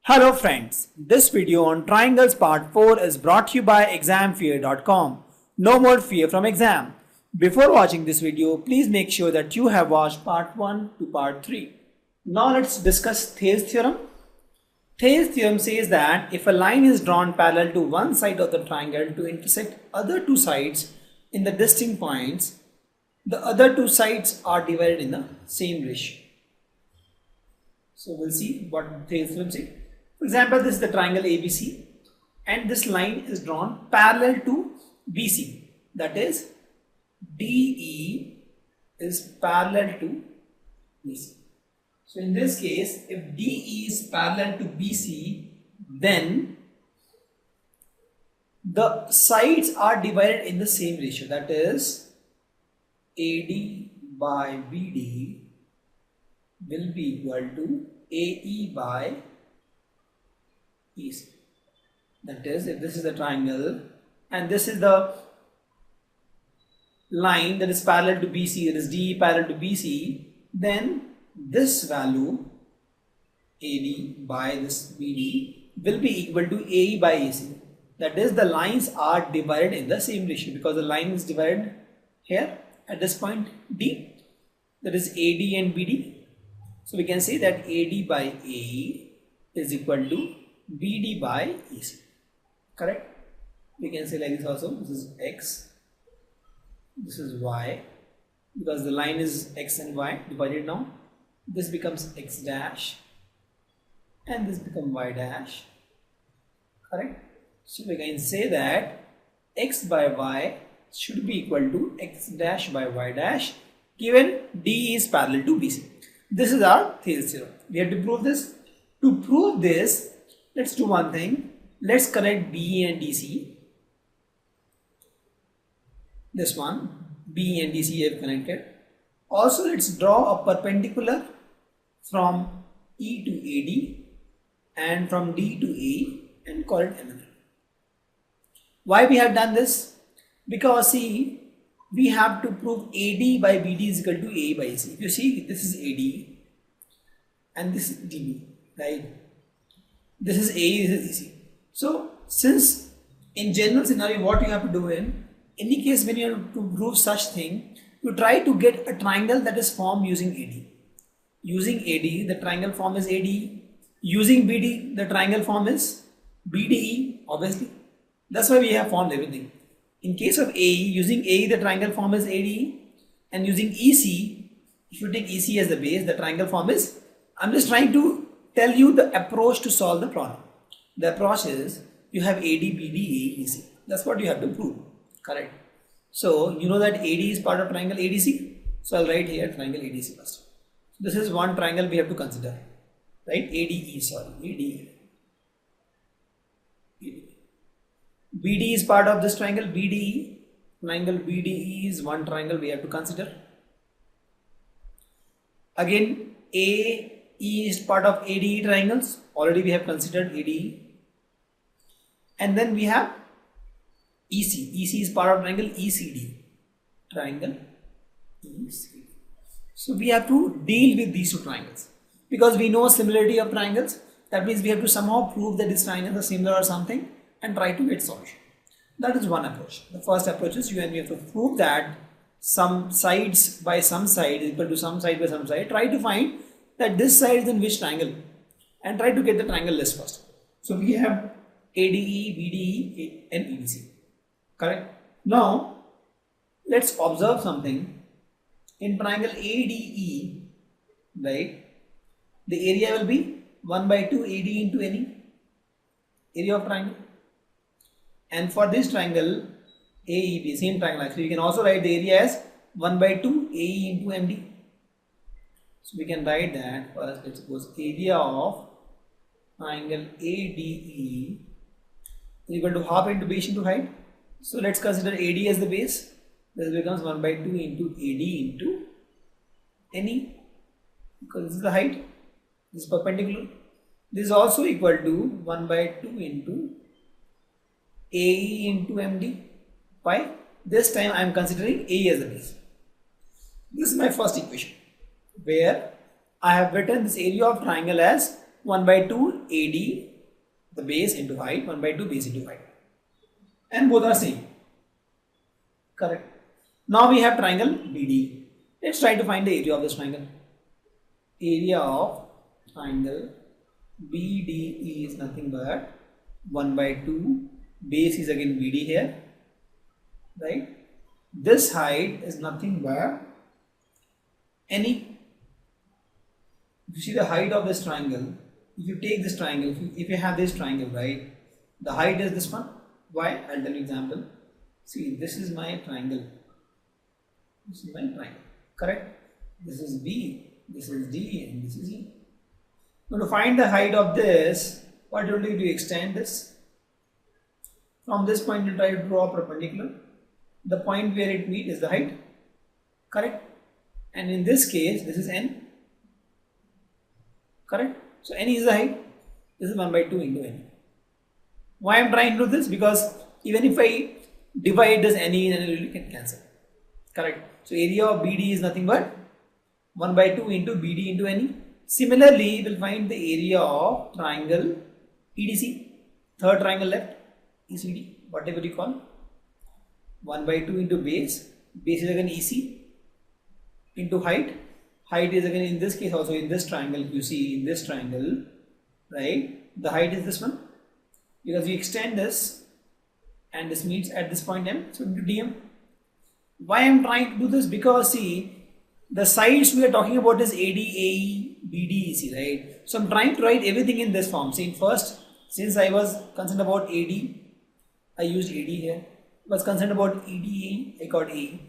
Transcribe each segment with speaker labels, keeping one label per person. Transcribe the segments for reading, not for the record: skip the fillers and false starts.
Speaker 1: Hello friends, this video on triangles part 4 is brought to you by examfear.com. No more fear from exam. Before watching this video, please make sure that you have watched part 1 to part 3. Now let's discuss Thayer's theorem. Thayer's theorem says that if a line is drawn parallel to one side of the triangle to intersect other two sides in the distinct points, the other two sides are divided in the same ratio. So we'll see what Thayer's theorem says. For example, this is the triangle ABC and this line is drawn parallel to BC. That is, DE is parallel to BC. So in this case, if DE is parallel to BC, then the sides are divided in the same ratio. That is, AD by BD will be equal to AE by EC. That is, if this is the triangle and this is the line that is parallel to BC, that is DE parallel to BC, then this value AD by this BD will be equal to AE by AC. That is, the lines are divided in the same ratio because the line is divided here at this point D, that is AD and BD. So we can say that AD by AE is equal to BD by AC. Correct? We can say like this also. This is X, this is Y, because the line is X and Y divided now. This becomes X dash and this becomes Y dash. Correct? So we can say that X by Y should be equal to X dash by Y dash given D is parallel to BC. This is our Thayer's theorem. We have to prove this. To prove this, let's do one thing. Let's connect BE and DC. This one, BE and DC have connected. Also, let's draw a perpendicular from E to AD and from D to A and call it ML. Why we have done this? Because see, we have to prove AD by BD is equal to A by AC. If you see, this is AD and this is DB, right? This is A, this is AC. So, since in general scenario, what you have to do in any case when you have to prove such thing, you try to get a triangle that is formed using AD. Using AD, the triangle form is AD. Using BD, the triangle form is BDE, obviously. That's why we have formed everything. In case of AE, using AE, the triangle form is ADE. And using EC, if you take EC as the base, the triangle form is, I'm just trying to tell you the approach to solve the problem. The approach is, you have AD, BD, AE, EC. That's what you have to prove. Correct. So, you know that AD is part of triangle ADC. So, I'll write here triangle ADC first. This is one triangle we have to consider. Right? ADE, sorry. ADE. BD is part of this triangle BDE. Triangle BDE is one triangle we have to consider. Again, AE is part of ADE triangles. Already we have considered ADE. And then we have EC. EC is part of triangle ECD. Triangle ECD. So we have to deal with these two triangles. Because we know similarity of triangles. That means we have to somehow prove that these triangles are similar or something and try to get solution. That is one approach. The first approach is you have to prove that some sides by some side is equal to some side by some side. Try to find that this side is in which triangle and try to get the triangle list first. So we have ADE, BDE and EDC. Correct? Now let's observe something. In triangle ADE, right, the area will be 1 by 2 AD into any area of triangle. And for this triangle AEB, same triangle actually, we can also write the area as 1 by 2 AE into MD. So we can write that first. Let's suppose area of triangle ADE is equal to half into base into height. So let's consider AD as the base. This becomes 1 by 2 into AD into NE, because this is the height. This is perpendicular. This is also equal to 1 by 2 into AE into MD. Why? This time I am considering AE as the base. This is my first equation, where I have written this area of triangle as 1 by 2 AD, the base into height, 1 by 2 base into height. And both are same. Correct. Now we have triangle BD. Let's try to find the area of this triangle. Area of triangle BDE is nothing but 1 by 2, base is again BD here, right? This height is nothing but any, if you see the height of this triangle, if you take this triangle, if you have this triangle, right, the height is this one. Why? I'll tell you example. See, this is my triangle. This is my triangle, correct? This is B, this is D, and this is E. Now to find the height of this, what you do, you extend this. From this point you try to draw a perpendicular. The point where it meets is the height, correct? And in this case, this is N, correct? So N is the height. This is 1 by 2 into N. Why I am trying to do this? Because even if I divide this NE, then it can cancel, correct? So area of BD is nothing but 1 by 2 into BD into NE. Similarly, we will find the area of triangle EDC, third triangle left, ECD, whatever you call. 1 by 2 into base, base is again EC, into height, height is again in this case also in this triangle, you see in this triangle, right, the height is this one, because we extend this and this meets at this point M, so into DM. Why I am trying to do this? Because see, the sides we are talking about is AD, AE, BD, EC, right? So I'm trying to write everything in this form. See, first, since I was concerned about AD, I used AD here. Was concerned about EDE, I got AE.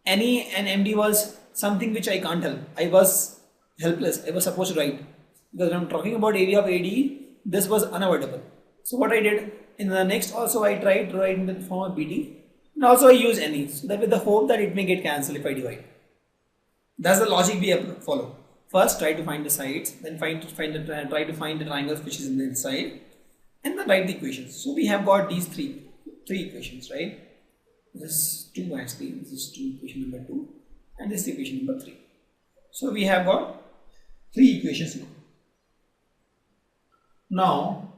Speaker 1: NE and MD was something which I can't help. I was helpless. I was supposed to write. Because when I'm talking about area of AD, this was unavoidable. So what I did, in the next also I tried to write in the form of BD. And also I use NE. So that with the hope that it may get cancelled if I divide. That's the logic we have to follow. First try to find the sides, then try to find the triangles which is in the inside, and then write the equations. So we have got these three equations, right? This is 2 actually, this is equation number 2, and this is equation number 3. So we have got 3 equations now. Now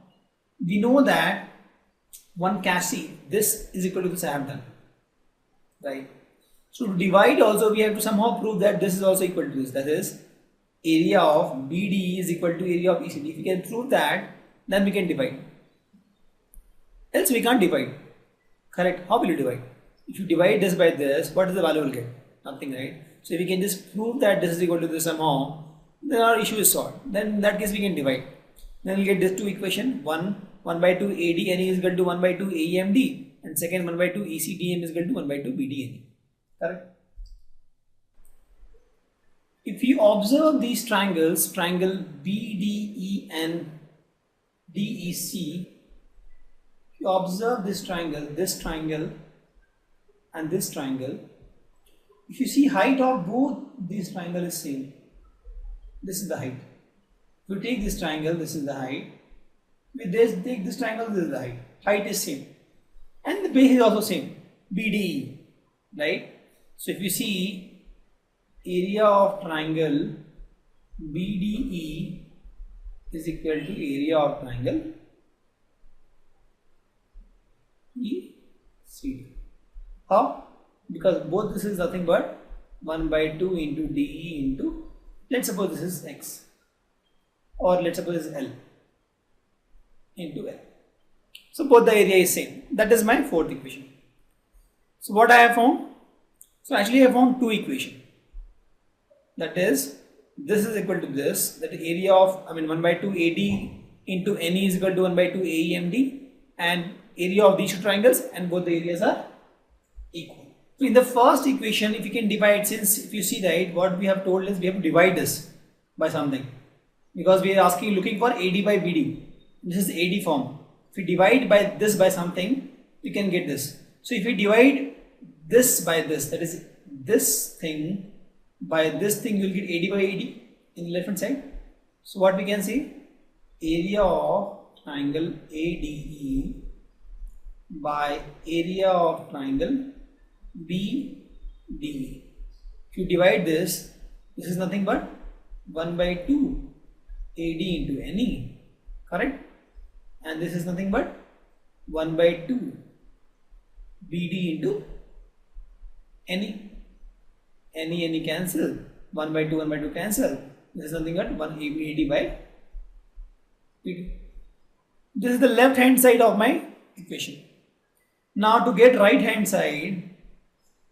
Speaker 1: we know that one can see this is equal to this I have done, right? So to divide also we have to somehow prove that this is also equal to this, that is area of BD is equal to area of ECD. If we can prove that, then we can divide. Else we can't divide, correct? How will you divide? If you divide this by this, what is the value will get? Nothing, right? So if we can just prove that this is equal to this somehow, then our issue is solved. Then in that case we can divide. Then we'll get these two equations. 1 by 2 AD NE is equal to 1 by 2 AEMD, and second 1 by 2 ECDM is equal to 1 by 2 BDNE. Correct? If you observe these triangles, triangle BDE and DEC, if you observe this triangle and this triangle, if you see height of both these triangle is same. This is the height. If you take this triangle, this is the height. With this, take this triangle, this is the height. Height is same. And the base is also same. BDE, right? So if you see area of triangle BDE is equal to area of triangle ECD. How? Because both this is nothing but 1 by 2 into DE into, let's suppose this is X, or let's suppose this is L into L. So both the area is same. That is my fourth equation. So what I have found? So actually I found two equations. That is, this is equal to this, that area of 1 by 2 AD into NE is equal to 1 by 2 AEMD, and area of these two triangles, and both the areas are equal. So in the first equation, if you can divide, since if you see, right, what we have told is we have to divide this by something, because we are looking for AD by BD. This is AD form. If we divide by this by something, we can get this. So if we divide this by this, that is this thing by this thing, you will get AD by AD in the left hand side. So what we can see, area of triangle ADE by area of triangle BDE. If you divide this, this is nothing but 1 by 2 AD into NE, correct? And this is nothing but 1 by 2 BD into NE. NE cancel, 1 by 2 cancel. This is nothing but 1 AD by BD. This is the left hand side of my equation. Now to get right hand side,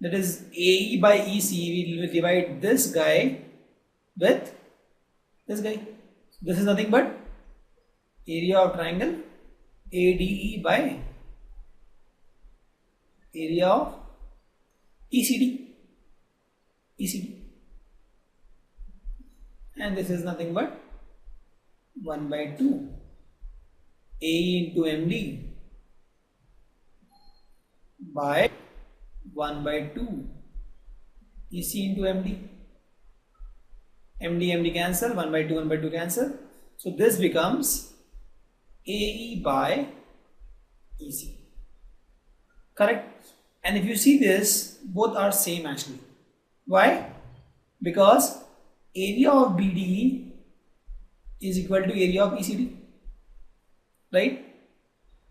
Speaker 1: that is AE by EC, we will divide this guy with this guy. This is nothing but area of triangle ADE by area of ECD. And this is nothing but 1 by 2 AE into MD by 1 by 2 EC into MD. MD cancel, 1 by 2 cancel. So this becomes AE by EC. Correct? And if you see this, both are same actually. Why? Because area of BD is equal to area of ECD. Right?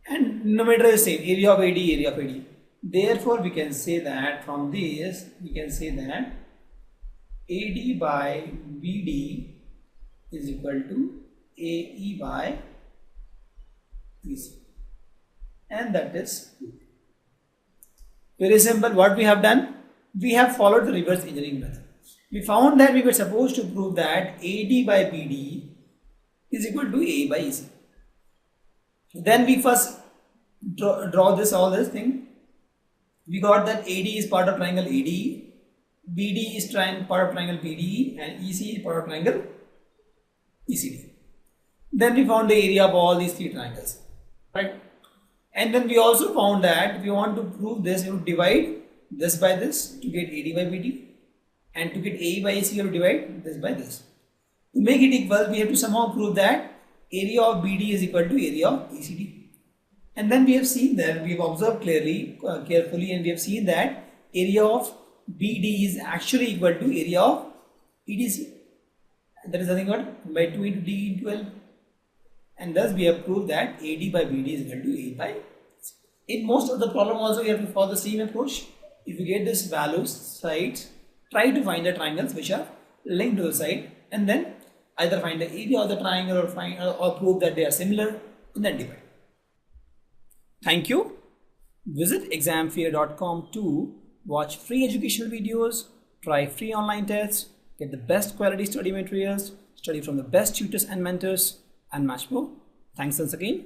Speaker 1: And numerator is same, area of AD. Therefore, we can say that from this, we can say that AD by BD is equal to AE by EC. And that is very simple. What we have done, we have followed the reverse engineering method. We found that we were supposed to prove that AD by BD is equal to AE by EC. Then we first draw all this thing. We got that AD is part of triangle ADE, BD is part of triangle BDE, and EC is part of triangle ECD. Then we found the area of all these three triangles, right? And then we also found that if you want to prove this, you divide this by this to get AD by BD, and to get AE by EC, you divide this by this. To make it equal, we have to somehow prove that area of BD is equal to area of ECD. And then we have seen that, we have observed carefully, and we have seen that area of BD is actually equal to area of EDC. That is nothing but by 2 into D into L. And thus we have proved that AD by BD is equal to A by C. In most of the problem also, you have to follow the same approach. If you get this values sides, try to find the triangles which are linked to the side, and then either find the area of the triangle or prove that they are similar, and then divide. Thank you. Visit examfear.com to watch free educational videos, try free online tests, get the best quality study materials, study from the best tutors and mentors, and much more. Thanks once again.